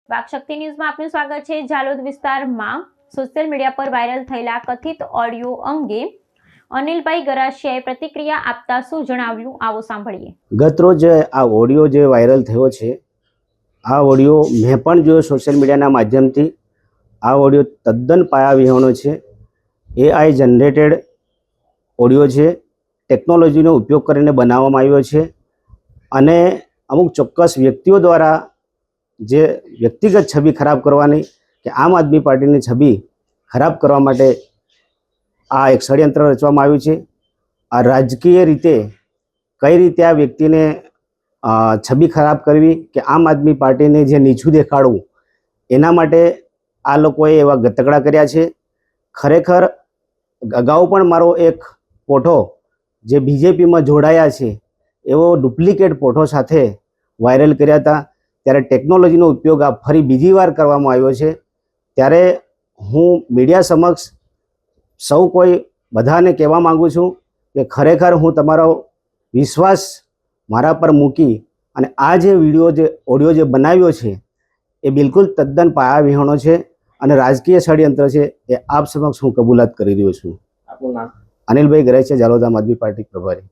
વાકશક્તિ ન્યૂઝમાં આપનું સ્વાગત છે। જાલોદ વિસ્તારમાં સોશિયલ મીડિયા પર વાયરલ થયેલા કથિત ઓડિયો અંગે અનિલભાઈ ગરાસિયાએ પ્રતિક્રિયા આપતા શું જણાવ્યું, આવો સાંભળીએ। ગતરોજ આ ઓડિયો જે વાયરલ થયો છે, આ ઓડિયો મેં પણ જોયો સોશિયલ મીડિયાના માધ્યમથી। આ ઓડિયો તદ્દન પાયાવિહોણો છે। AI જનરેટેડ ઓડિયો છે, ટેકનોલોજીનો ઉપયોગ કરીને બનાવવામાં આવ્યો છે અને અમુક ચોક્કસ વ્યક્તિઓ દ્વારા જે વ્યક્તિગત છબી ખરાબ કરવાની કે આમ આદમી પાર્ટીની છબી ખરાબ કરવા માટે આ એક ષડયંત્ર રચવામાં આવ્યું છે। આ રાજકીય રીતે કઈ રીતે આ વ્યક્તિને છબી ખરાબ કરવી કે આમ આદમી પાર્ટીને જે નીચું દેખાડવું, એના માટે આ લોકોએ એવા ગતકડા કર્યા છે। ખરેખર અગાઉ પણ મારો એક ફોટો જે બીજેપીમાં જોડાયા છે એવો ડુપ્લિકેટ ફોટો સાથે વાયરલ કર્યા હતા, ત્યારે ટેકનોલોજીનો ઉપયોગ આ ફરી બીજી વાર કરવામાં આવ્યો છે। ત્યારે હું મીડિયા સમક્ષ સૌ કોઈ બધાને કહેવા માગું છું કે ખરેખર હું તમારો વિશ્વાસ મારા પર મૂકી અને આ જે ઓડિયો જે બનાવ્યો છે એ બિલકુલ તદ્દન પાયાવિહોણો છે અને રાજકીય ષડયંત્ર છે, એ આપ સમક્ષ હું કબૂલાત કરી રહ્યો છું। આપનું નામ? અનિલભાઈ ગરાસિયા, જાલોદ આમ આદમી પાર્ટી પ્રભારી।